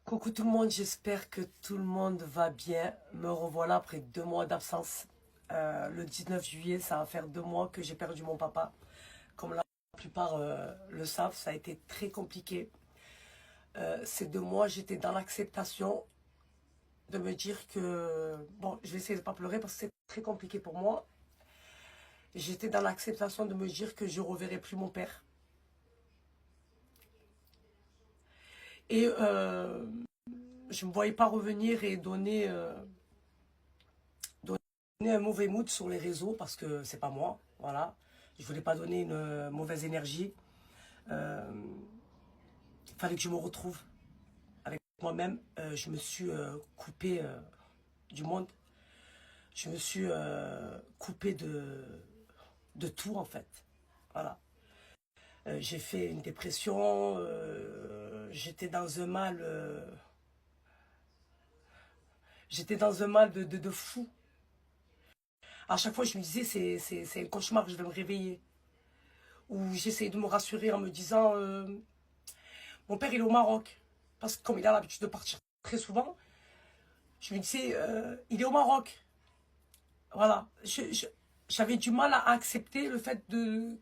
Coucou tout le monde, j'espère que tout le monde va bien. Me revoilà après 2 mois d'absence. Le 19 juillet, ça va faire 2 mois que j'ai perdu mon papa. Comme la plupart le savent, ça a été très compliqué. Ces 2 mois, j'étais dans l'acceptation de me dire que... Bon, je vais essayer de ne pas pleurer parce que c'est très compliqué pour moi. J'étais dans l'acceptation de me dire que je ne reverrai plus mon père. Et je ne me voyais pas revenir et donner un mauvais mood sur les réseaux parce que c'est pas moi, voilà. Je voulais pas donner une mauvaise énergie. Il fallait que je me retrouve avec moi-même. Je me suis coupé du monde. Je me suis coupé de tout en fait. Voilà. J'ai fait une dépression. J'étais dans un mal. J'étais dans un mal de fou. À chaque fois, je me disais, c'est un cauchemar, je vais me réveiller. Ou j'essayais de me rassurer en me disant, mon père, il est au Maroc. Parce que comme il a l'habitude de partir très souvent, je me disais, il est au Maroc. Voilà. J'avais du mal à accepter le fait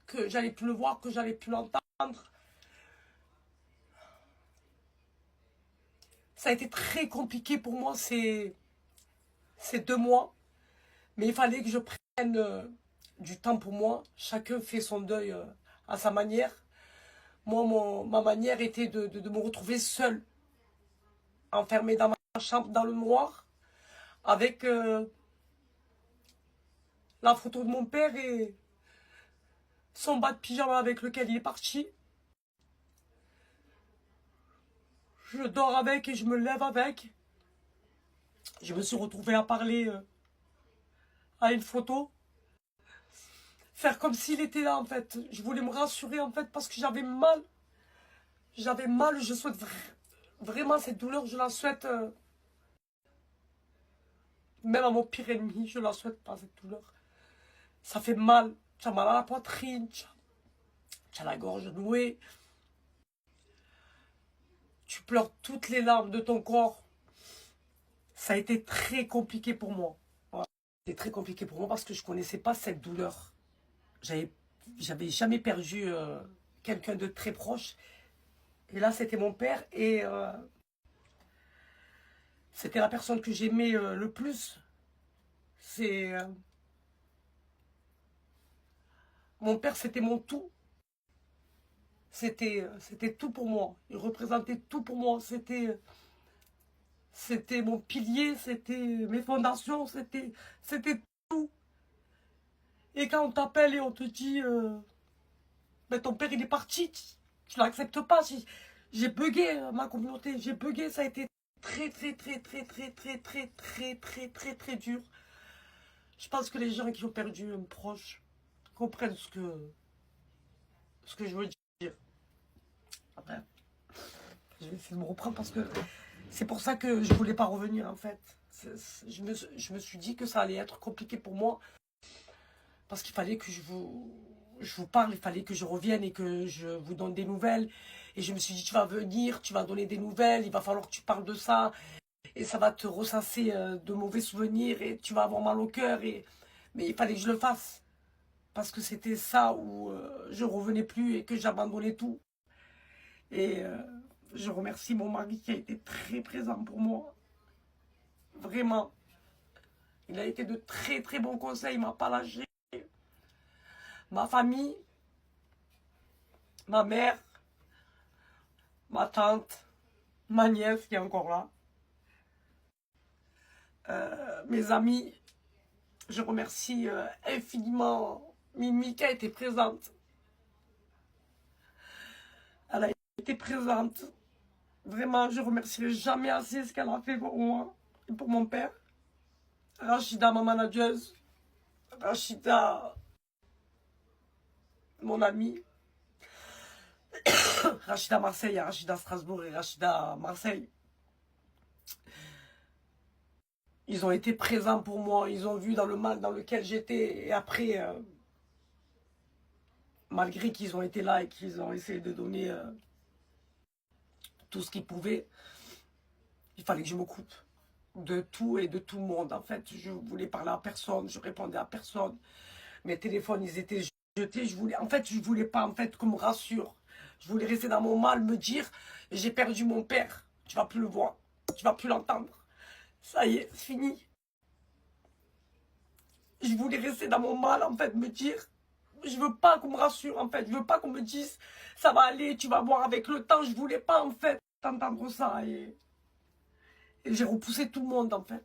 que j'allais plus le voir, que j'allais plus l'entendre. Ça a été très compliqué pour moi ces 2 mois. Mais il fallait que je prenne du temps pour moi. Chacun fait son deuil à sa manière. Moi, ma manière était de me retrouver seule, enfermée dans ma chambre, dans le noir, avec la photo de mon père et son bas de pyjama avec lequel il est parti. Je dors avec et je me lève avec. Je me suis retrouvée à parler à une photo. Faire comme s'il était là, en fait. Je voulais me rassurer, en fait, parce que j'avais mal. J'avais mal, je souhaite vraiment cette douleur, je la souhaite même à mon pire ennemi, je la souhaite pas, cette douleur. Ça fait mal. Tu as mal à la poitrine, tu as la gorge nouée. Tu pleures toutes les larmes de ton corps. Ça a été très compliqué pour moi. Voilà. C'était très compliqué pour moi parce que je ne connaissais pas cette douleur. J'avais jamais perdu quelqu'un de très proche. Et là, c'était mon père et c'était la personne que j'aimais le plus. C'est Mon père, c'était mon tout. C'était tout pour moi. Il représentait tout pour moi. C'était mon pilier, c'était mes fondations, c'était tout. Et quand on t'appelle et on te dit, ben ton père il est parti, tu l'acceptes pas. J'ai bugué ma communauté, j'ai bugué, ça a été très très très très très très très très très très très dur. Je pense que les gens qui ont perdu un proche comprennent ce que je veux dire. Après, je vais essayer de me reprendre parce que c'est pour ça que je voulais pas revenir en fait. Je me suis dit que ça allait être compliqué pour moi parce qu'il fallait que je vous parle, il fallait que je revienne et que je vous donne des nouvelles. Et je me suis dit, tu vas venir, tu vas donner des nouvelles, il va falloir que tu parles de ça. Et ça va te ressasser de mauvais souvenirs et tu vas avoir mal au cœur. Mais il fallait que je le fasse. Parce que c'était ça où je revenais plus et que j'abandonnais tout. Et je remercie mon mari qui a été très présent pour moi. Vraiment. Il a été de très très bons conseils, il m'a pas lâché. Ma famille, ma mère, ma tante, ma nièce qui est encore là, mes amis. Je remercie infiniment Mimi qui a été présente. Elle a été présente. Vraiment, je remercierai jamais assez ce qu'elle a fait pour moi et pour mon père. Rachida, ma manageuse. Rachida, mon amie. Rachida Marseille, Rachida Strasbourg et Rachida Marseille. Ils ont été présents pour moi, ils ont vu dans le mal dans lequel j'étais. Et après, malgré qu'ils ont été là et qu'ils ont essayé de donner tout ce qu'ils pouvaient, fallait que je me coupe de tout et de tout le monde. En fait, je voulais parler à personne, je répondais à personne. Mes téléphones, ils étaient jetés. En fait, je voulais pas, en fait, qu'on me rassure. Je voulais rester dans mon mal, me dire, j'ai perdu mon père. Tu vas plus le voir. Tu vas plus l'entendre. Ça y est, c'est fini. Je voulais rester dans mon mal, en fait, me dire, je veux pas qu'on me rassure, en fait. Je veux pas qu'on me dise, ça va aller, tu vas voir avec le temps. Je voulais pas, en fait, entendre ça. Et j'ai repoussé tout le monde, en fait.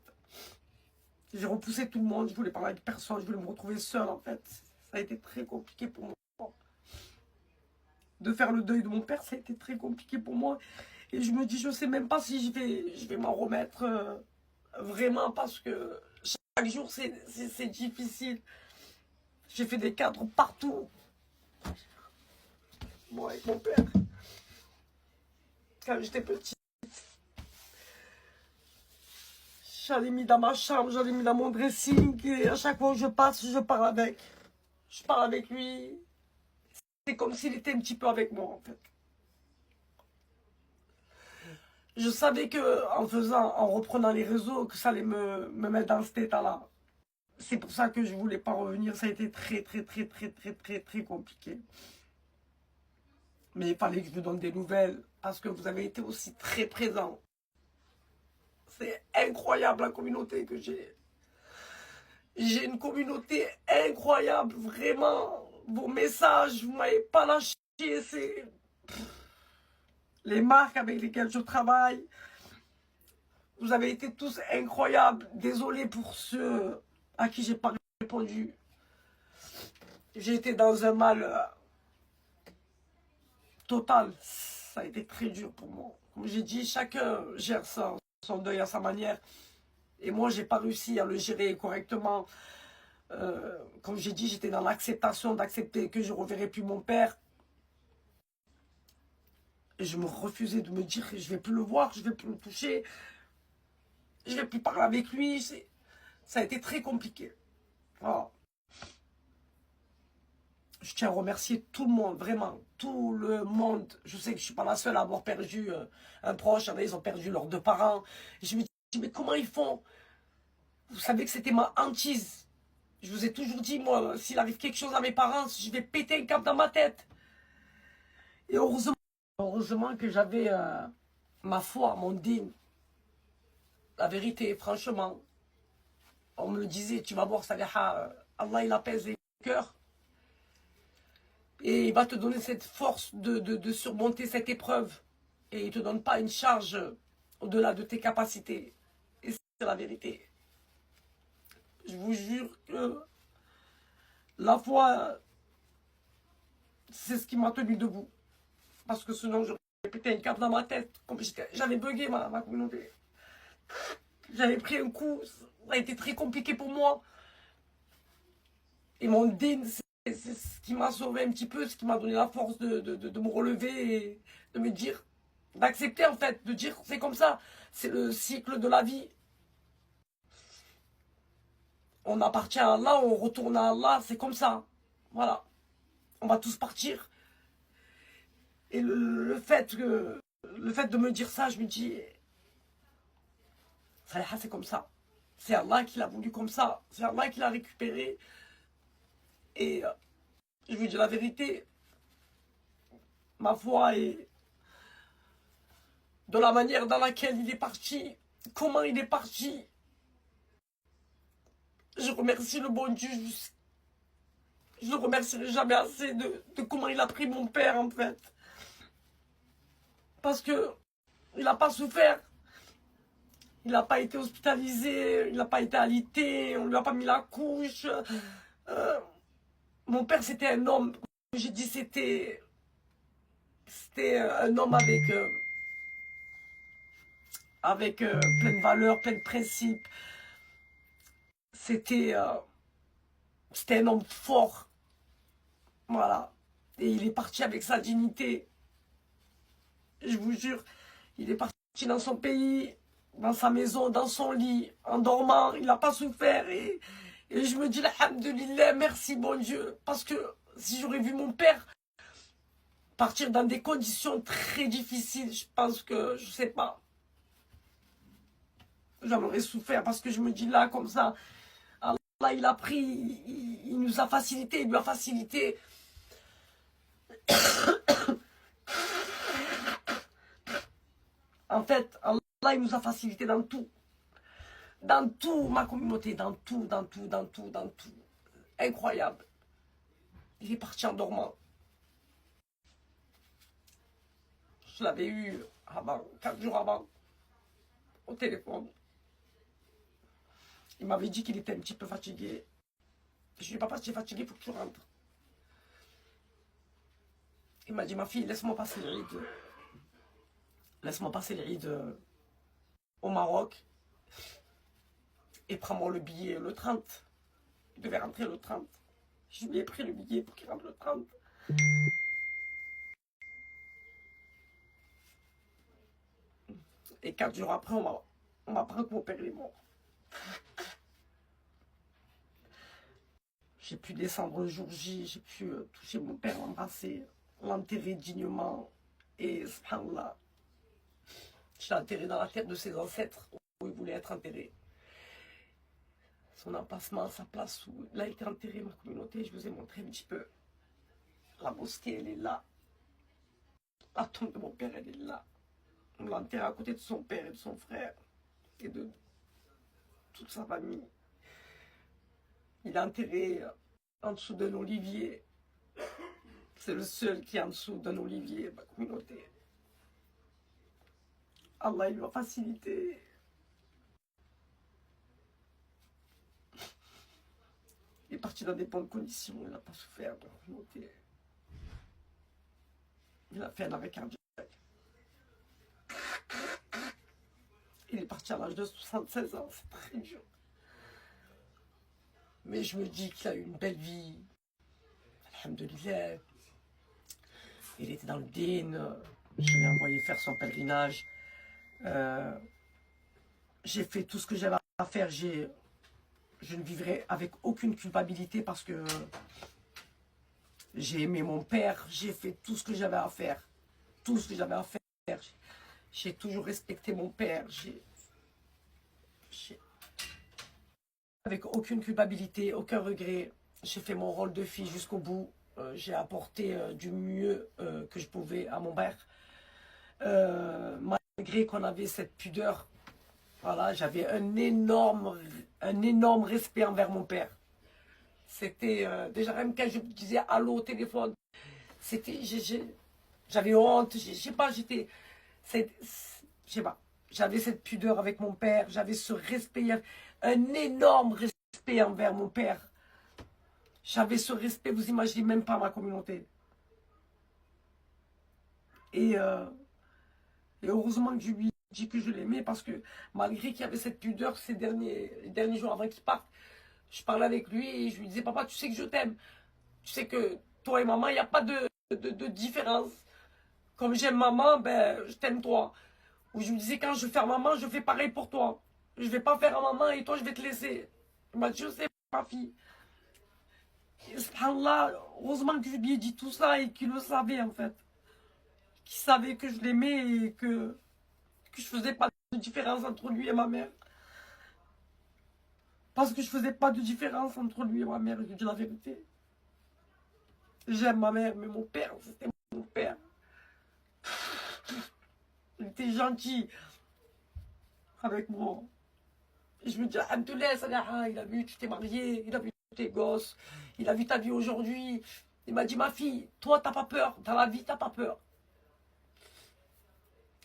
J'ai repoussé tout le monde. Je voulais parler avec personne. Je voulais me retrouver seule, en fait. Ça a été très compliqué pour moi. De faire le deuil de mon père, ça a été très compliqué pour moi. Et je me dis, je sais même pas si je vais m'en remettre vraiment, parce que chaque jour, c'est difficile. J'ai fait des cadres partout. Moi, avec mon père. Quand j'étais petite. J'allais mis dans ma chambre, j'allais mis dans mon dressing. Et à chaque fois que je passe, je parle avec. Je parle avec lui. C'est comme s'il était un petit peu avec moi, en fait. Je savais que en reprenant les réseaux, que ça allait me mettre dans cet état-là. C'est pour ça que je voulais pas revenir. Ça a été très, très, très, très, très, très, très compliqué. Mais il fallait que je vous donne des nouvelles, parce que vous avez été aussi très présents. C'est incroyable la communauté que j'ai. J'ai une communauté incroyable, vraiment. Vos messages, vous m'avez pas lâché. C'est les marques avec lesquelles je travaille. Vous avez été tous incroyables. Désolé pour ceux à qui j'ai pas répondu. J'ai été dans un mal total. Ça a été très dur pour moi. Comme j'ai dit, chacun gère son deuil à sa manière. Et moi, j'ai pas réussi à le gérer correctement. Comme j'ai dit, j'étais dans l'acceptation d'accepter que je ne reverrai plus mon père. Et je me refusais de me dire que je ne vais plus le voir, je ne vais plus le toucher. Je ne vais plus parler avec lui. Ça a été très compliqué. Voilà. Je tiens à remercier tout le monde, vraiment, tout le monde. Je sais que je ne suis pas la seule à avoir perdu un proche. Ils ont perdu leurs deux parents. Et je me dis, mais comment ils font? Vous savez que c'était ma hantise. Je vous ai toujours dit, moi, s'il arrive quelque chose à mes parents, je vais péter un câble dans ma tête. Et heureusement que j'avais ma foi, mon dîme. La vérité, franchement. On me le disait, tu vas voir, Saliha, Allah, il apaise les cœurs. Et il va te donner cette force de surmonter cette épreuve. Et il ne te donne pas une charge au-delà de tes capacités. Et c'est la vérité. Je vous jure que la foi, c'est ce qui m'a tenu debout. Parce que sinon, j'aurais pété une câble dans ma tête. J'avais bugué ma communauté. J'avais pris un coup. Ça a été très compliqué pour moi. Et mon din, c'est ce qui m'a sauvé un petit peu, ce qui m'a donné la force de me relever et de me dire, d'accepter en fait, de dire c'est comme ça. C'est le cycle de la vie. On appartient à Allah, on retourne à Allah, c'est comme ça. Voilà. On va tous partir. Et le fait de me dire ça, je me dis, Saliha, c'est comme ça. C'est Allah qui l'a voulu comme ça. C'est Allah qui l'a récupéré. Et je vous dis la vérité, ma foi est de la manière dans laquelle il est parti, comment il est parti. Je remercie le bon Dieu. Je ne le remercierai jamais assez de comment il a pris mon père, en fait. Parce que il n'a pas souffert. Il n'a pas été hospitalisé, il n'a pas été alité, on ne lui a pas mis la couche. Mon père, c'était un homme, comme j'ai dit, c'était un homme avec plein de valeurs, plein de principes. C'était un homme fort. Voilà. Et il est parti avec sa dignité. Je vous jure, il est parti dans son pays, dans sa maison, dans son lit, en dormant. Il n'a pas souffert. Et je me dis, alhamdoulilah, merci bon Dieu. Parce que si j'aurais vu mon père partir dans des conditions très difficiles, je pense que, je sais pas. j'en aurais souffert parce que je me dis là, comme ça, Allah, il a pris, il nous a facilité, il lui a facilité. En fait, Allah, il nous a facilité dans tout. Dans tout, ma communauté, dans tout, dans tout, dans tout, dans tout. Incroyable. Il est parti en dormant. Je l'avais eu avant, 4 jours avant, au téléphone. Il m'avait dit qu'il était un petit peu fatigué. Je lui ai dit, papa, tu es fatigué, il faut que tu rentres. Il m'a dit, ma fille, laisse-moi passer l'Eid. Laisse-moi passer l'Eid au Maroc. Et prends-moi le billet le 30. Il devait rentrer le 30. Je lui ai pris le billet pour qu'il rentre le 30. Et 4 jours après, on m'apprend que mon père est mort. J'ai pu descendre le jour J, j'ai pu toucher mon père, l'embrasser, l'enterrer dignement. Et subhanallah, je l'ai enterré dans la terre de ses ancêtres, où il voulait être enterré. Son emplacement, sa place où il a été enterré, ma communauté, je vous ai montré un petit peu. La mosquée, elle est là. La tombe de mon père, elle est là. On l'a enterré à côté de son père et de son frère. Et de toute sa famille. Il est enterré en dessous d'un olivier. C'est le seul qui est en dessous d'un olivier, ma communauté. Allah, il lui a facilité. Il est parti dans des bonnes conditions, il n'a pas souffert de la communauté. Il a fait un arrêt cardiaque. Il est parti à l'âge de 76 ans, c'est très dur. Mais je me dis qu'il a eu une belle vie. Alhamdulillah. Il était dans le din. Je l'ai envoyé faire son pèlerinage. J'ai fait tout ce que j'avais à faire. Je ne vivrai avec aucune culpabilité parce que j'ai aimé mon père. J'ai fait tout ce que j'avais à faire. Tout ce que j'avais à faire. J'ai toujours respecté mon père. Avec aucune culpabilité, aucun regret. J'ai fait mon rôle de fille jusqu'au bout. J'ai apporté du mieux que je pouvais à mon père. Malgré qu'on avait cette pudeur, voilà, j'avais un énorme respect envers mon père. C'était déjà même quand je disais allô au téléphone, c'était, j'avais honte, je sais pas, j'avais cette pudeur avec mon père, j'avais ce respect, un énorme respect envers mon père. J'avais ce respect, vous imaginez même pas ma communauté. Et heureusement que je lui ai dit que je l'aimais parce que malgré qu'il y avait cette pudeur ces derniers jours avant qu'il parte, je parlais avec lui et je lui disais, papa, tu sais que je t'aime. Tu sais que toi et maman, il n'y a pas de différence. Comme j'aime maman, ben, je t'aime toi. Ou je lui disais, quand je vais faire maman, je fais pareil pour toi. Je ne vais pas faire à maman et toi, je vais te laisser. Il m'a dit, je sais, ma fille. Et subhanallah, heureusement que je lui ai dit tout ça et qu'il le savait en fait. Qu'il savait que je l'aimais et que je faisais pas de différence entre lui et ma mère. Parce que je faisais pas de différence entre lui et ma mère, je dis la vérité. J'aime ma mère, mais mon père, c'était mon père. Il était gentil avec moi. Et je me dis, Alhamdoulilah, Salaha, il a vu, tu t'es marié, il a vu tes gosses, il a vu ta vie aujourd'hui. Il m'a dit, ma fille, toi, t'as pas peur. Dans la vie, t'as pas peur.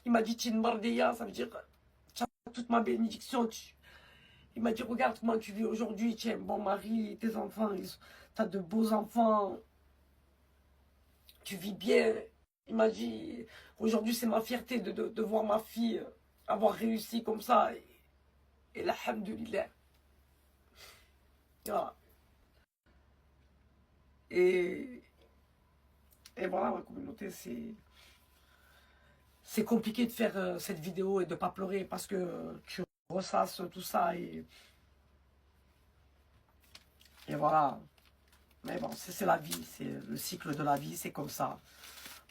Il m'a dit, tu es une mardeya, ça veut dire, tu as toute ma bénédiction. Il m'a dit, regarde comment tu vis aujourd'hui, tu es un bon mari, tes enfants, tu as de beaux enfants, tu vis bien. Il m'a dit, aujourd'hui c'est ma fierté de voir ma fille avoir réussi comme ça. Et alhamdoulilah. Voilà. Et voilà, ma communauté, c'est compliqué de faire cette vidéo et de ne pas pleurer parce que tu ressasses tout ça et voilà. Mais bon, c'est la vie, c'est le cycle de la vie, c'est comme ça.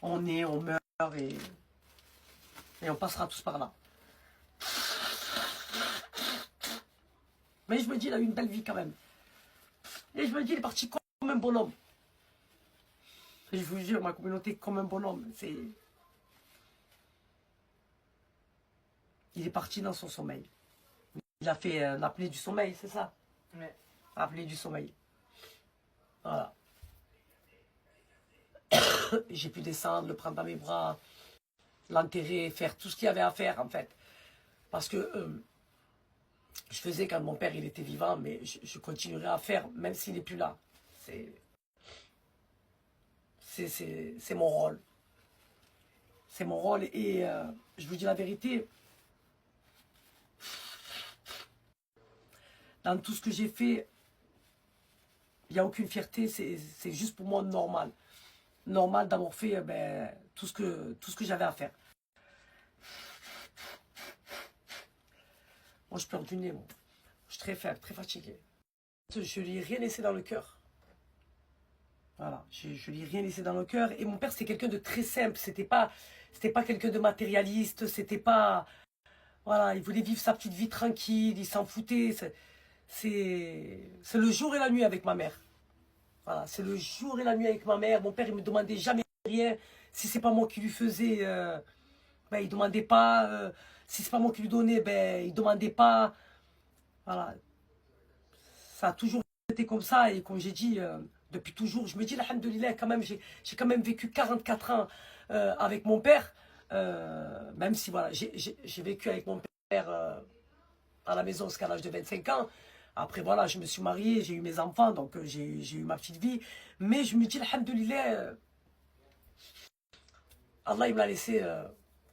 On naît, on meurt et on passera tous par là. Mais je me dis, il a eu une belle vie quand même. Et je me dis, il est parti comme un bonhomme. Et je vous jure, ma communauté, comme un bonhomme. Il est parti dans son sommeil. Il a fait un apnée du sommeil, c'est ça? Ouais. Apnée du sommeil. Voilà. J'ai pu descendre, le prendre dans mes bras, l'enterrer, faire tout ce qu'il y avait à faire, en fait. Parce que je faisais quand mon père il était vivant, mais je continuerai à faire, même s'il n'est plus là. C'est mon rôle. C'est mon rôle et je vous dis la vérité. Dans tout ce que j'ai fait, il n'y a aucune fierté, c'est juste pour moi normal. Normal d'avoir fait tout ce que j'avais à faire. Moi, je pleure du nez, moi. Je suis très faible, très fatigué. Je lui ai rien laissé dans le cœur. Voilà, je lui ai rien laissé dans le cœur. Et mon père, c'était quelqu'un de très simple. C'était pas quelqu'un de matérialiste. C'était pas... Voilà, il voulait vivre sa petite vie tranquille. Il s'en foutait. C'est le jour et la nuit avec ma mère. Voilà, c'est le jour et la nuit avec ma mère. Mon père, il me demandait jamais rien. Si c'est pas moi qui lui faisais, il demandait pas. Si c'est pas moi qui lui donnais, il demandait pas. Voilà, ça a toujours été comme ça. Et comme j'ai dit, depuis toujours, je me dis, alhamdoulilah, quand même, j'ai quand même vécu 44 ans avec mon père. Même si, voilà, j'ai vécu avec mon père à la maison jusqu'à l'âge de 25 ans. Après, voilà, je me suis mariée, j'ai eu mes enfants, donc j'ai eu ma petite vie. Mais je me dis, alhamdoulilah, Allah, il me l'a laissé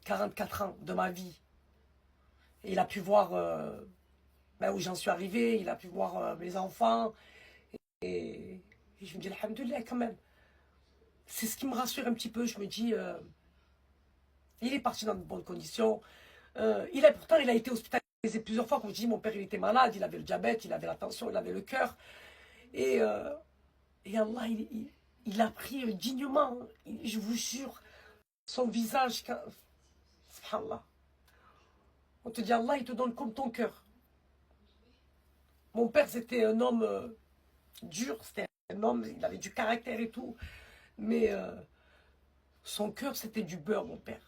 44 ans de ma vie. Et il a pu voir où j'en suis arrivé, il a pu voir mes enfants. Et je me dis, alhamdoulilah, quand même. C'est ce qui me rassure un petit peu. Je me dis, il est parti dans de bonnes conditions. Pourtant, il a été hospitalisé plusieurs fois. Comme je dis, mon père, il était malade, il avait le diabète, il avait la tension, il avait le cœur. Et Allah, il a pris dignement, je vous jure, son visage. Subhanallah. On te dit, Allah, il te donne comme ton cœur. Mon père, c'était un homme dur, c'était un homme, il avait du caractère et tout. Mais son cœur, c'était du beurre, mon père.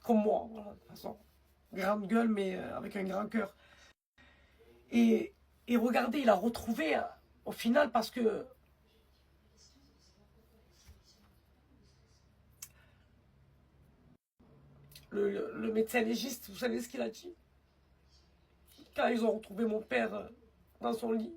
Comme moi, voilà, de toute façon. Grande gueule, mais avec un grand cœur. Et regardez, il a retrouvé, au final, parce que le médecin légiste, vous savez ce qu'il a dit? Quand ils ont retrouvé mon père dans son lit.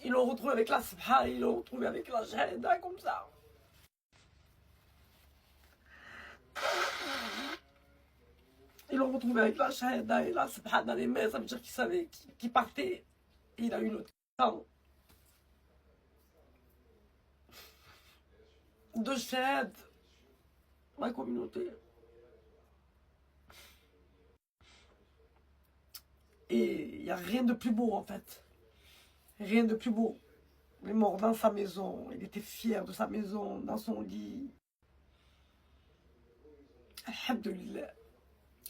Ils l'ont retrouvé avec la sabha, ils l'ont retrouvé avec la shahada, comme ça. Ils l'ont retrouvé avec la shahada et la sabha dans les mains, ça veut dire qu'il savait qu'il partait. Et il a eu le temps de shahad, ma communauté. Et il n'y a rien de plus beau, en fait. Rien de plus beau. Il est mort dans sa maison. Il était fier de sa maison, dans son lit. Alhamdulillah.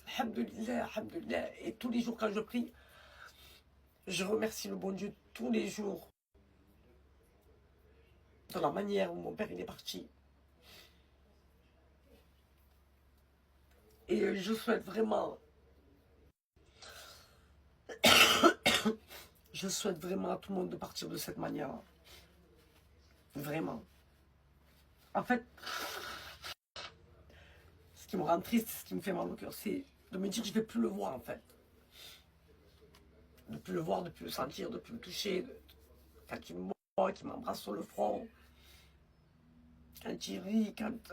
Alhamdulillah, alhamdulillah. Et tous les jours quand je prie, je remercie le bon Dieu tous les jours. De la manière où mon père il est parti. Et je souhaite vraiment... Je souhaite vraiment à tout le monde de partir de cette manière. Vraiment. En fait, ce qui me rend triste, ce qui me fait mal au cœur, c'est de me dire que je ne vais plus le voir, en fait. De ne plus le voir, de ne plus le sentir, de ne plus le toucher. Quand il me voit, qu'il m'embrasse sur le front. Quand il rit, quand...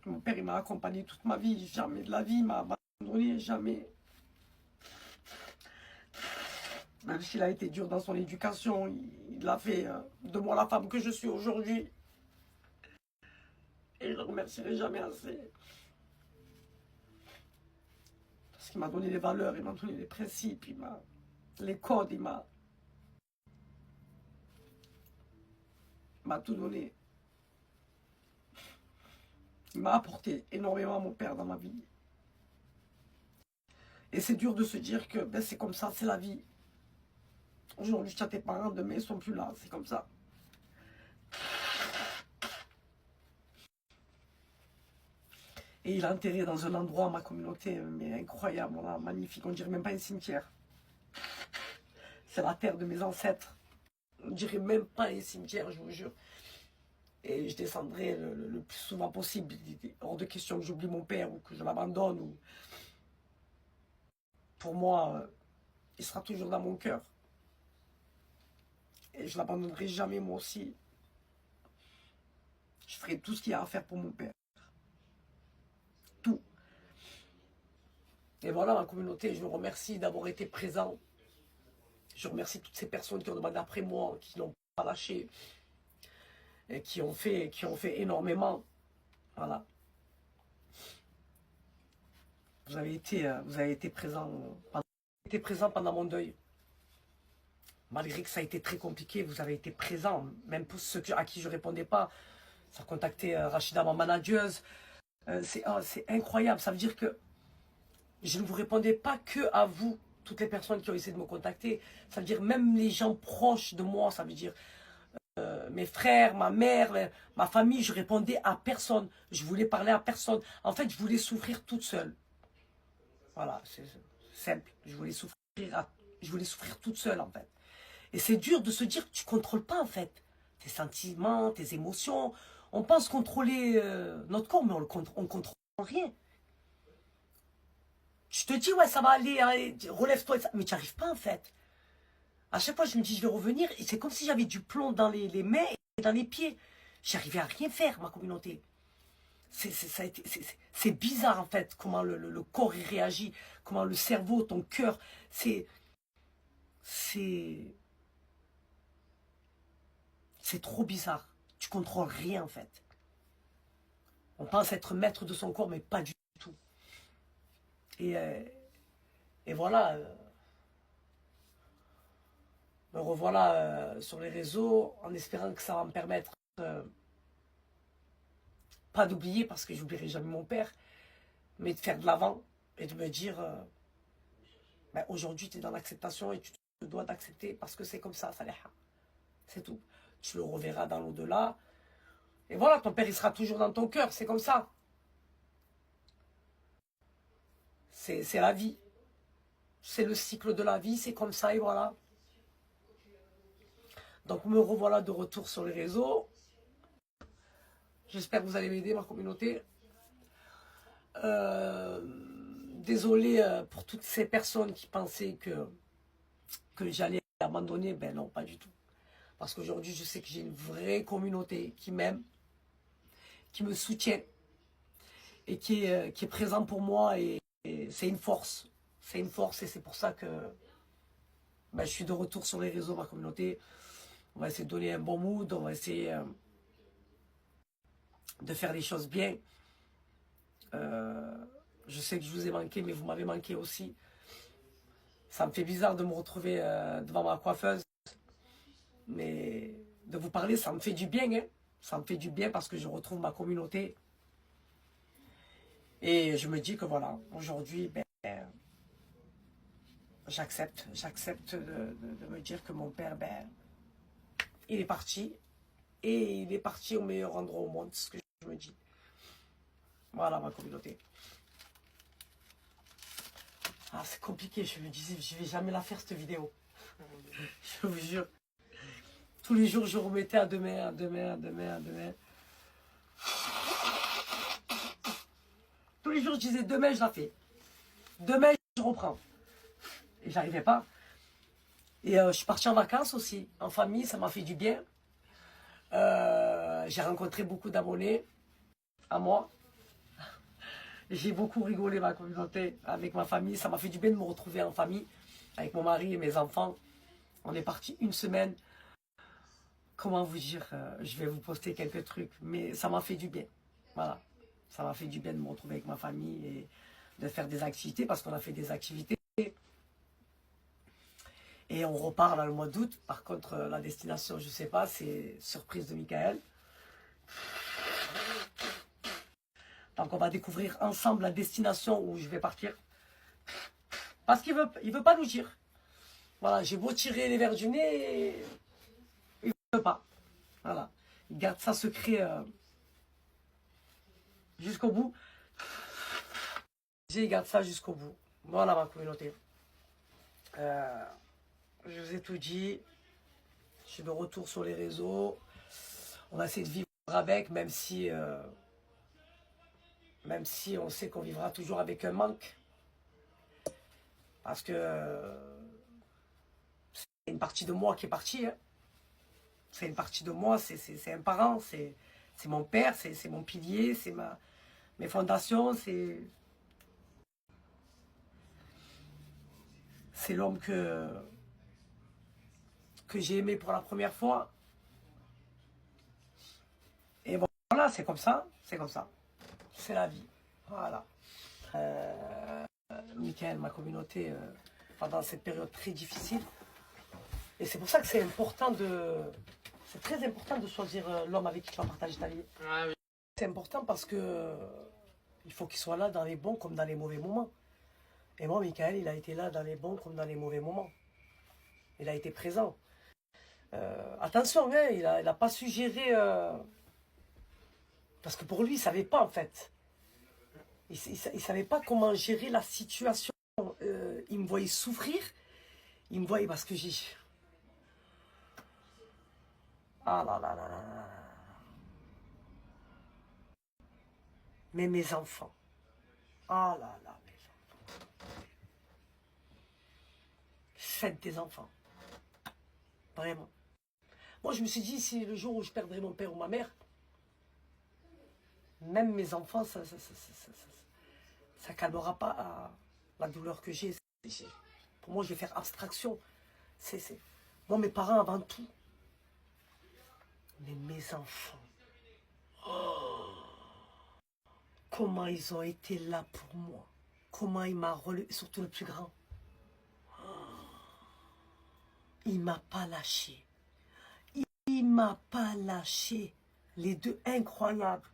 Mon père, il m'a accompagné toute ma vie. Jamais de la vie, il m'a abandonné, jamais. Même s'il a été dur dans son éducation, il a fait de moi la femme que je suis aujourd'hui. Et je ne le remercierai jamais assez. Parce qu'il m'a donné les valeurs, il m'a donné les principes, les codes, il m'a tout donné. Il m'a apporté énormément, mon père, dans ma vie. Et c'est dur de se dire que ben, c'est comme ça, c'est la vie. Aujourd'hui, tu as tes parents, demain, ils sont plus là. C'est comme ça. Et il est enterré dans un endroit, ma communauté, mais incroyable, là, magnifique. On dirait même pas un cimetière. C'est la terre de mes ancêtres. On dirait même pas un cimetière, je vous jure. Et je descendrai le plus souvent possible. Il est hors de question que j'oublie mon père ou que je l'abandonne. Ou... Pour moi, il sera toujours dans mon cœur. Et je ne l'abandonnerai jamais, moi aussi. Je ferai tout ce qu'il y a à faire pour mon père. Tout. Et voilà, ma communauté, je vous remercie d'avoir été présent. Je remercie toutes ces personnes qui ont demandé après moi, qui n'ont pas lâché. Et qui ont fait énormément. Voilà. Vous avez été présent pendant mon deuil. Malgré que ça a été très compliqué, vous avez été présent. Même pour ceux à qui je ne répondais pas. Ça a contacté Rachida, ma manageuse. C'est incroyable. Ça veut dire que je ne vous répondais pas que à vous, toutes les personnes qui ont essayé de me contacter. Ça veut dire même les gens proches de moi. Ça veut dire mes frères, ma mère, ma famille. Je répondais à personne. Je voulais parler à personne. En fait, je voulais souffrir toute seule. Voilà, c'est simple. Je voulais souffrir toute seule, en fait. Et c'est dur de se dire que tu ne contrôles pas, en fait, tes sentiments, tes émotions. On pense contrôler notre corps, mais on ne contrôle rien. Je te dis, ouais, ça va aller, allez, relève-toi, mais tu n'y arrives pas, en fait. À chaque fois, je me dis, je vais revenir, et c'est comme si j'avais du plomb dans les mains et dans les pieds. J'arrivais à rien faire, ma communauté. C'est bizarre, en fait, comment le corps y réagit, comment le cerveau, ton cœur, c'est trop bizarre. Tu contrôles rien, en fait. On pense être maître de son corps, mais pas du tout. Et voilà, me revoilà sur les réseaux, en espérant que ça va me permettre, pas d'oublier, parce que j'oublierai jamais mon père, mais de faire de l'avant, et de me dire, ben, aujourd'hui, tu es dans l'acceptation, et tu te dois d'accepter, parce que c'est comme ça, Saleha. C'est tout. Tu le reverras dans l'au-delà. Et voilà, ton père, il sera toujours dans ton cœur. C'est comme ça. C'est la vie. C'est le cycle de la vie. C'est comme ça et voilà. Donc, me revoilà de retour sur les réseaux. J'espère que vous allez m'aider, ma communauté. Désolé pour toutes ces personnes qui pensaient que j'allais abandonner. Ben non, pas du tout. Parce qu'aujourd'hui, je sais que j'ai une vraie communauté qui m'aime, qui me soutient et qui est présent pour moi. Et c'est une force. C'est une force et c'est pour ça que ben, je suis de retour sur les réseaux, ma communauté. On va essayer de donner un bon mood. On va essayer de faire les choses bien. Je sais que je vous ai manqué, mais vous m'avez manqué aussi. Ça me fait bizarre de me retrouver devant ma coiffeuse. Mais de vous parler, ça me fait du bien. Hein. Ça me fait du bien parce que je retrouve ma communauté. Et je me dis que voilà, aujourd'hui, ben, j'accepte de me dire que mon père, ben, il est parti. Et il est parti au meilleur endroit au monde, c'est ce que je me dis. Voilà ma communauté. Ah, c'est compliqué, je me disais, je vais jamais la faire cette vidéo. Je vous jure. Tous les jours, je remettais à demain, à demain, à demain, à demain. Tous les jours, je disais, demain, je la fais. Demain, je reprends. Et j'arrivais pas. Et je suis partie en vacances aussi, en famille, ça m'a fait du bien. J'ai rencontré beaucoup d'abonnés à moi. J'ai beaucoup rigolé, ma communauté, avec ma famille. Ça m'a fait du bien de me retrouver en famille, avec mon mari et mes enfants. On est parti une semaine. Comment vous dire, je vais vous poster quelques trucs, mais ça m'a fait du bien. Voilà, ça m'a fait du bien de me retrouver avec ma famille et de faire des activités, parce qu'on a fait des activités. Et on repart là le mois d'août. Par contre, la destination, je ne sais pas, c'est surprise de Michael. Donc on va découvrir ensemble la destination où je vais partir. Parce qu'il veut pas nous dire. Voilà, j'ai beau tirer les verres du nez, il veut pas. Voilà, il garde ça secret jusqu'au bout. Il garde ça jusqu'au bout. Voilà ma communauté. Je vous ai tout dit. Je suis de retour sur les réseaux. On va essayer de vivre avec, même si on sait qu'on vivra toujours avec un manque. Parce que c'est une partie de moi qui est partie. Hein. C'est une partie de moi, c'est un parent, c'est mon père, c'est mon pilier, c'est mes fondations, c'est l'homme que j'ai aimé pour la première fois. Et bon, voilà, c'est comme ça, c'est comme ça. C'est la vie. Voilà. Michael, ma communauté, pendant cette période très difficile. Et c'est pour ça que c'est important de... C'est très important de choisir l'homme avec qui tu vas partager ta vie. Ah, oui. C'est important parce que il faut qu'il soit là dans les bons comme dans les mauvais moments. Et moi, Michael, il a été là dans les bons comme dans les mauvais moments. Il a été présent. Attention, hein, il a pas su gérer... parce que pour lui, il ne savait pas, en fait. Il ne savait pas comment gérer la situation. Il me voyait souffrir. Il me voyait parce que j'ai... Ah là là là là là. Mais mes enfants. Ah là là, mes enfants. Faites des enfants. Vraiment. Moi, je me suis dit, si le jour où je perdrai mon père ou ma mère, même mes enfants, ça calmera pas la douleur que j'ai. Pour moi, je vais faire abstraction. Moi, mes parents avant tout. Mais mes enfants. Oh, comment ils ont été là pour moi. Comment il m'a relevé, surtout le plus grand. Oh, il m'a pas lâché. Il m'a pas lâché. Les deux, incroyables.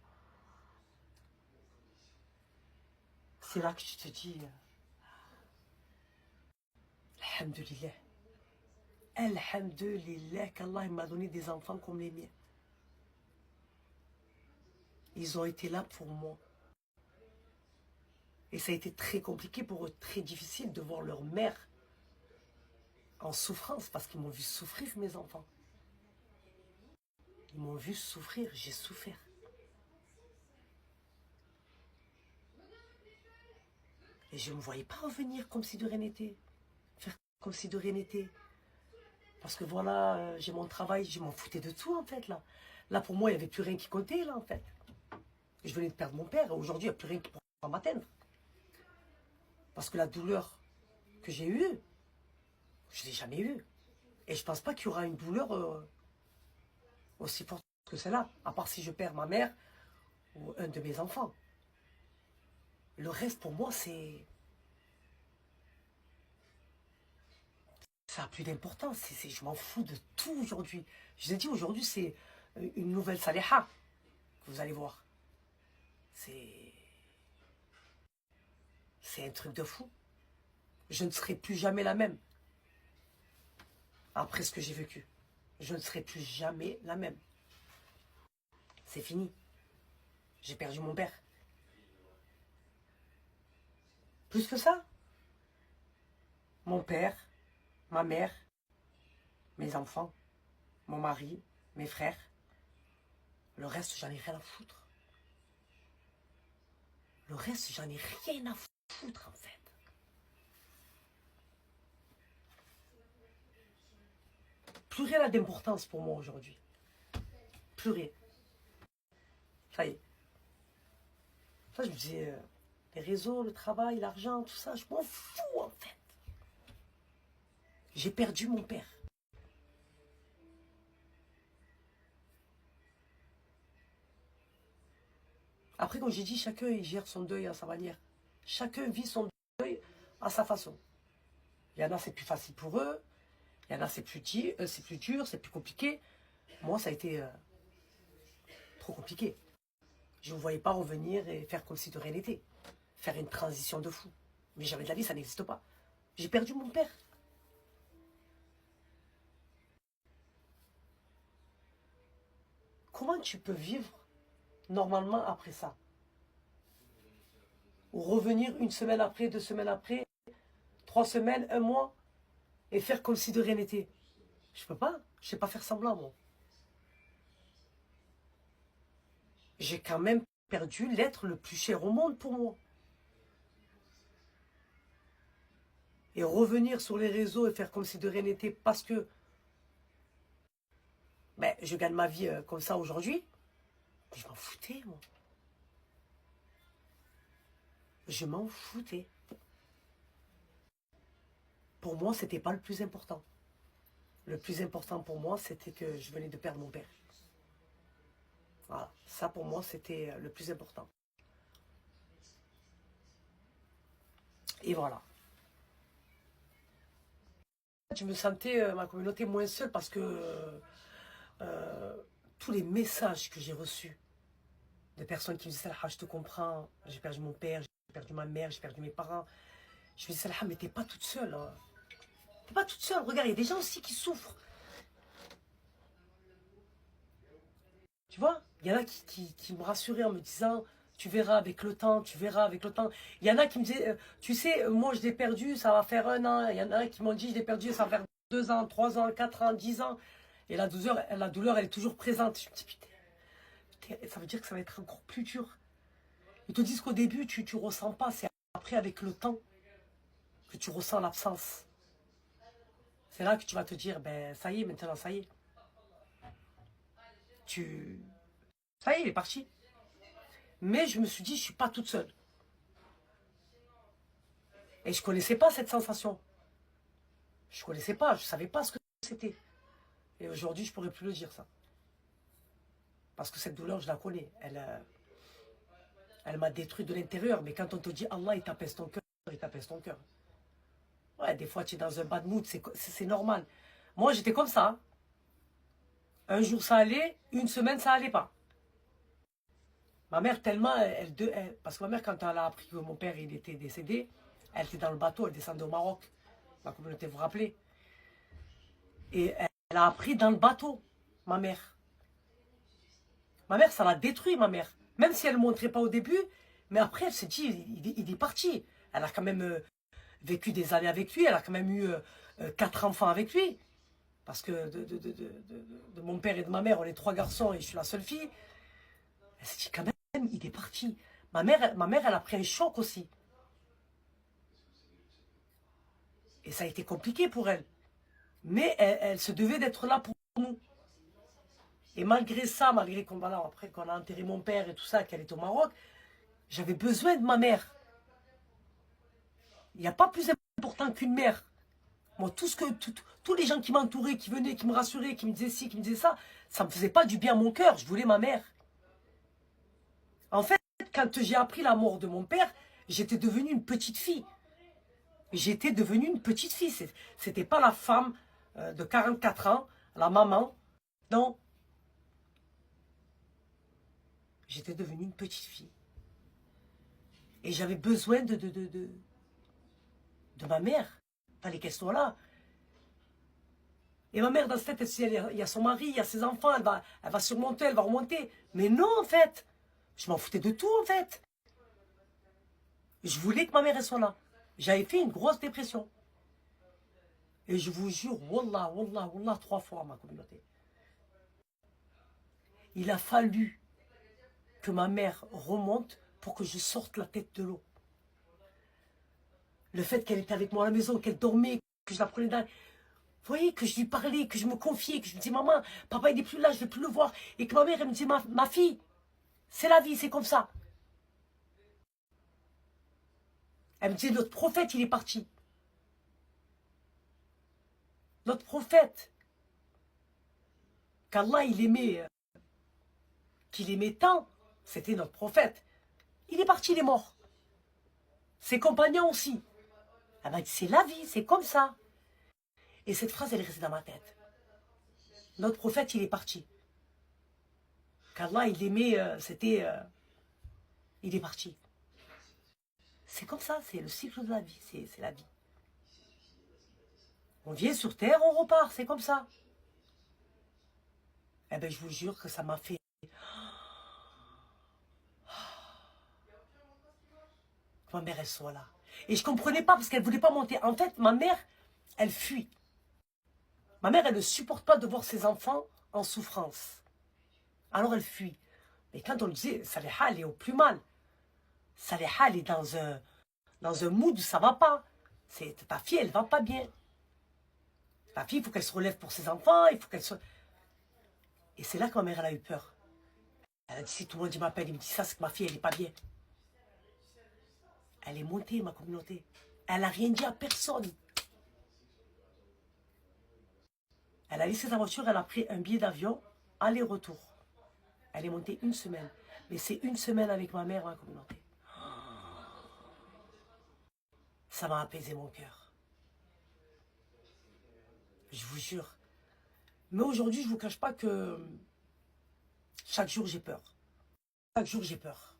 C'est là que tu te dis, alhamdulillah. Alhamdulillah qu'Allah m'a donné des enfants comme les miens. Ils ont été là pour moi. Et ça a été très compliqué pour eux, très difficile de voir leur mère en souffrance, parce qu'ils m'ont vu souffrir, mes enfants. Ils m'ont vu souffrir, j'ai souffert. Et je ne me voyais pas revenir comme si de rien n'était. Faire comme si de rien n'était. Parce que voilà, j'ai mon travail, je m'en foutais de tout en fait là. Là pour moi, il n'y avait plus rien qui comptait là en fait. Je venais de perdre mon père et aujourd'hui, il n'y a plus rien qui pourra m'atteindre. Parce que la douleur que j'ai eue, je ne l'ai jamais eue. Et je ne pense pas qu'il y aura une douleur aussi forte que celle-là. À part si je perds ma mère ou un de mes enfants. Le reste pour moi, c'est... Ça n'a plus d'importance. Je m'en fous de tout aujourd'hui. Je vous ai dit, aujourd'hui, c'est une nouvelle Saliha que vous allez voir. C'est un truc de fou. Je ne serai plus jamais la même. Après ce que j'ai vécu. Je ne serai plus jamais la même. C'est fini. J'ai perdu mon père. Plus que ça. Mon père, ma mère, mes enfants, mon mari, mes frères. Le reste, j'en ai rien à foutre. Le reste, j'en ai rien à foutre, en fait. Plus rien n'a d'importance pour moi aujourd'hui. Plus rien. Ça y est. Ça, je me disais, les réseaux, le travail, l'argent, tout ça, je m'en fous, en fait. J'ai perdu mon père. Après, comme j'ai dit, chacun il gère son deuil à sa manière. Chacun vit son deuil à sa façon. Il y en a, c'est plus facile pour eux. Il y en a, c'est plus dur, c'est plus compliqué. Moi, ça a été trop compliqué. Je ne vous voyais pas revenir et faire comme si de rien n'était. Faire une transition de fou. Mais jamais de la vie, ça n'existe pas. J'ai perdu mon père. Comment tu peux vivre normalement après ça? Ou revenir une semaine après, 2 semaines après, 3 semaines, un mois, et faire comme si de rien n'était? Je peux pas. Je sais pas faire semblant, moi. J'ai quand même perdu l'être le plus cher au monde pour moi. Et revenir sur les réseaux et faire comme si de rien n'était parce que ben, je gagne ma vie comme ça aujourd'hui. Je m'en foutais, moi. Je m'en foutais. Pour moi, c'était pas le plus important. Le plus important pour moi, c'était que je venais de perdre mon père. Voilà. Ça, pour moi, c'était le plus important. Et voilà. Je me sentais, ma communauté, moins seule parce que tous les messages que j'ai reçus de personnes qui me disaient « Salha, je te comprends, j'ai perdu mon père, j'ai perdu ma mère, j'ai perdu mes parents ». Je me dis « Salha, mais t'es pas toute seule. Hein. T'es pas toute seule. Regarde, il y a des gens aussi qui souffrent. » Tu vois, il y en a qui me rassuraient en me disant « Tu verras avec le temps, tu verras avec le temps. » Il y en a qui me disaient « Tu sais, moi je l'ai perdu, ça va faire 1 an. » Il y en a qui m'ont dit « Je l'ai perdu, ça va faire 2 ans, 3 ans, 4 ans, 10 ans. » Et la douleur, elle est toujours présente. Je me dis putain, ça veut dire que ça va être encore plus dur. Ils te disent qu'au début, tu ne ressens pas. C'est après, avec le temps, que tu ressens l'absence. C'est là que tu vas te dire, ben ça y est, maintenant, ça y est. Ça y est, il est parti. Mais je me suis dit, je ne suis pas toute seule. Et je ne connaissais pas cette sensation. Je ne connaissais pas, je ne savais pas ce que c'était. Et aujourd'hui, je ne pourrais plus le dire, ça. Parce que cette douleur, je la connais. Elle m'a détruit de l'intérieur. Mais quand on te dit Allah, il t'apaise ton cœur, il t'apaise ton cœur. Ouais, des fois, tu es dans un bad mood, c'est normal. Moi, j'étais comme ça. Hein. Un jour, ça allait, une semaine, ça allait pas. Ma mère, tellement, parce que ma mère, quand elle a appris que mon père il était décédé, elle était dans le bateau, elle descendait au Maroc. Ma communauté, vous vous rappelez. Et elle a appris dans le bateau, ma mère. Ma mère, ça l'a détruit, ma mère. Même si elle ne montrait pas au début, mais après, elle s'est dit, il est parti. Elle a quand même vécu des années avec lui, elle a quand même eu 4 enfants avec lui. Parce que de mon père et de ma mère, on est 3 garçons et je suis la seule fille. Elle s'est dit, quand même, il est parti. Ma mère, elle a pris un choc aussi. Et ça a été compliqué pour elle. Mais elle se devait d'être là pour nous. Et malgré ça, malgré qu'on après qu'on a enterré mon père et tout ça, qu'elle est au Maroc, j'avais besoin de ma mère. Il n'y a pas plus important qu'une mère. Moi, tous les gens qui m'entouraient, qui venaient, qui me rassuraient, qui me disaient ci, qui me disaient ça me faisait pas du bien à mon cœur. Je voulais ma mère. En fait, quand j'ai appris la mort de mon père, j'étais devenue une petite fille. J'étais devenue une petite fille. C'était pas la femme de 44 ans, la maman. Non. J'étais devenue une petite fille. Et j'avais besoin de ma mère. Pas les questions là. Et ma mère, dans sa tête, il y a son mari, il y a ses enfants, elle va surmonter, elle va remonter. Mais non, en fait. Je m'en foutais de tout, en fait. Je voulais que ma mère, elle soit là. J'avais fait une grosse dépression. Et je vous jure, wallah, wallah, wallah, 3 fois, ma communauté. Il a fallu que ma mère remonte pour que je sorte la tête de l'eau. Le fait qu'elle était avec moi à la maison, qu'elle dormait, que je la prenais dans... Vous voyez, que je lui parlais, que je me confiais, que je me disais, maman, papa, il n'est plus là, je ne vais plus le voir. Et que ma mère, elle me disait, ma fille, c'est la vie, c'est comme ça. Elle me disait, notre prophète, il est parti. Notre prophète, qu'Allah, il aimait, qu'il aimait tant, c'était notre prophète. Il est parti, il est mort. Ses compagnons aussi. Elle m'a dit, c'est la vie, c'est comme ça. Et cette phrase, elle est restée dans ma tête. Notre prophète, il est parti. Qu'Allah, il aimait, c'était Il est parti. C'est comme ça, c'est le cycle de la vie, c'est la vie. On vient sur Terre, on repart, c'est comme ça. Eh bien, je vous jure que ça m'a fait... que ma mère, elle soit là. Et je comprenais pas parce qu'elle voulait pas monter. En fait, ma mère, elle fuit. Ma mère, elle ne supporte pas de voir ses enfants en souffrance. Alors elle fuit. Mais quand on lui disait, Saliha, elle est au plus mal. Saliha, elle est dans un mood où ça va pas. Ta fille, elle va pas bien. Ta fille, il faut qu'elle se relève pour ses enfants, il faut qu'elle se... Et c'est là que ma mère, elle a eu peur. Elle a dit, si tout le monde m'appelle, il me dit ça, c'est que ma fille, elle est pas bien. Elle est montée, ma communauté. Elle n'a rien dit à personne. Elle a laissé sa voiture, elle a pris un billet d'avion, aller-retour. Elle est montée une semaine. Mais c'est une semaine avec ma mère, ma communauté. Ça m'a apaisé mon cœur. Je vous jure. Mais aujourd'hui, je ne vous cache pas que chaque jour, j'ai peur. Chaque jour, j'ai peur.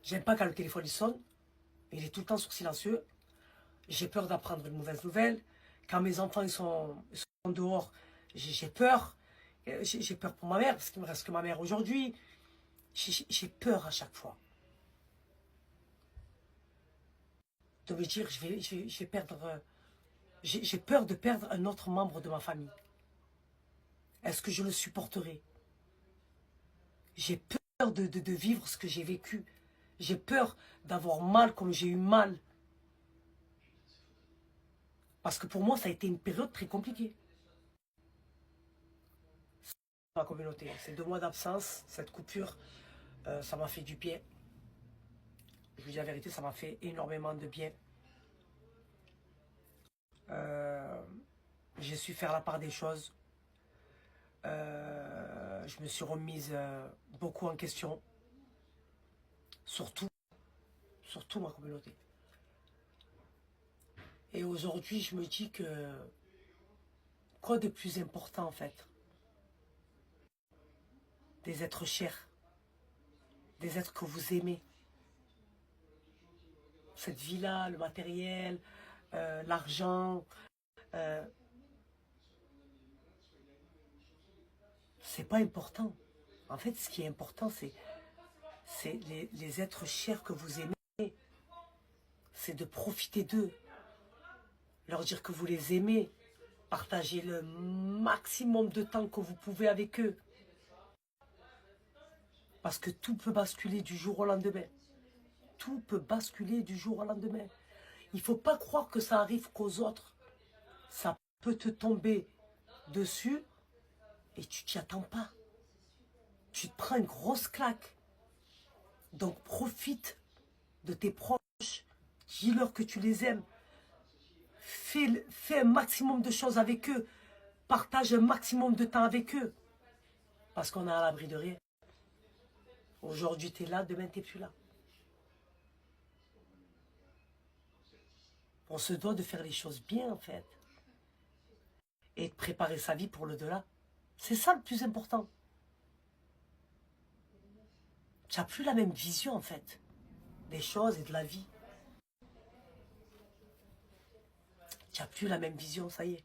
J'aime pas quand le téléphone il sonne. Il est tout le temps sur silencieux. J'ai peur d'apprendre une mauvaise nouvelle. Quand mes enfants ils sont dehors, j'ai peur. J'ai peur pour ma mère, parce qu'il me reste que ma mère aujourd'hui. J'ai peur à chaque fois. De me dire, je vais perdre... J'ai peur de perdre un autre membre de ma famille. Est-ce que je le supporterai? J'ai peur de vivre ce que j'ai vécu. J'ai peur d'avoir mal comme j'ai eu mal. Parce que pour moi, ça a été une période très compliquée. Ma communauté, ces 2 mois d'absence, cette coupure, ça m'a fait du bien. Je vous dis la vérité, ça m'a fait énormément de bien. J'ai su faire la part des choses. Je me suis remise beaucoup en question. Surtout ma communauté. Et aujourd'hui, je me dis que quoi de plus important en fait? Des êtres chers, des êtres que vous aimez. Cette vie-là, le matériel, l'argent, c'est pas important. En fait, ce qui est important, c'est les êtres chers que vous aimez. C'est de profiter d'eux. Leur dire que vous les aimez. Partagez le maximum de temps que vous pouvez avec eux. Parce que tout peut basculer du jour au lendemain. Tout peut basculer du jour au lendemain. Il ne faut pas croire que ça arrive qu'aux autres. Ça peut te tomber dessus et tu t'y attends pas. Tu te prends une grosse claque. Donc profite de tes proches. Dis-leur que tu les aimes. Fais un maximum de choses avec eux. Partage un maximum de temps avec eux. Parce qu'on est à l'abri de rien. Aujourd'hui, tu es là, demain, tu n'es plus là. On se doit de faire les choses bien, en fait. Et de préparer sa vie pour l'au-delà. C'est ça le plus important. Tu n'as plus la même vision, en fait, des choses et de la vie. Tu n'as plus la même vision, ça y est.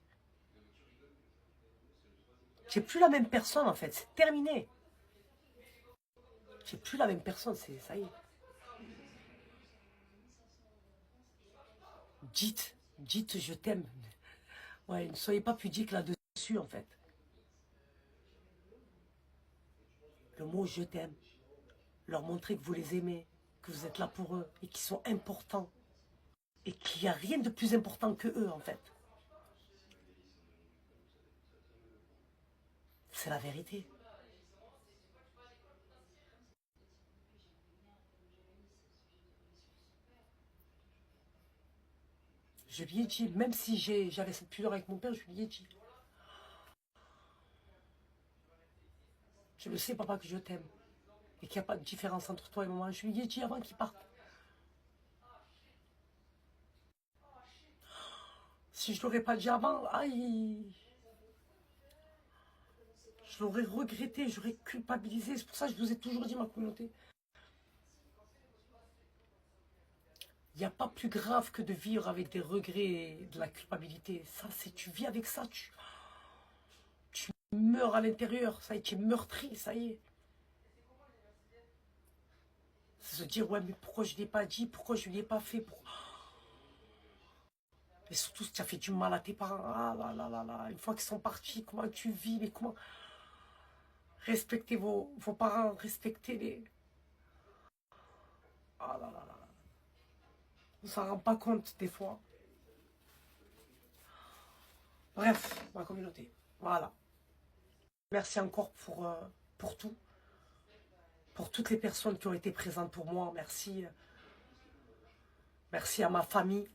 Tu n'es plus la même personne, en fait. C'est terminé. Tu n'es plus la même personne, ça y est. Dites je t'aime. Ouais, ne soyez pas pudiques là-dessus, en fait. Le mot je t'aime. Leur montrer que vous les aimez, que vous êtes là pour eux et qu'ils sont importants. Et qu'il n'y a rien de plus important que eux, en fait. C'est la vérité. Je lui ai dit, même si j'avais cette pudeur avec mon père, je lui ai dit. Je le sais, papa, que je t'aime. Et qu'il n'y a pas de différence entre toi et moi. Je lui ai dit avant qu'il parte. Si je ne l'aurais pas dit avant, aïe, je l'aurais regretté, j'aurais culpabilisé. C'est pour ça que je vous ai toujours dit, ma communauté. Il n'y a pas plus grave que de vivre avec des regrets et de la culpabilité. Ça, c'est tu vis avec ça, tu meurs à l'intérieur, ça y est, tu es meurtri, ça y est. C'est se dire, ouais, mais pourquoi je ne l'ai pas dit, pourquoi je ne l'ai pas fait, Et surtout, si tu as fait du mal à tes parents, ah là là là là, une fois qu'ils sont partis, comment tu vis, mais comment... Respectez vos parents, respectez-les. Ah là là là. On s'en rend pas compte des fois. Bref, ma communauté. Voilà. Merci encore pour tout. Pour toutes les personnes qui ont été présentes pour moi. Merci. Merci à ma famille.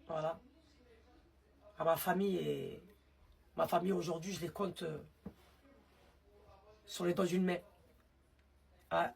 Voilà. À ma famille. Et ma famille aujourd'hui, je les compte sur les doigts d'une main. Ouais.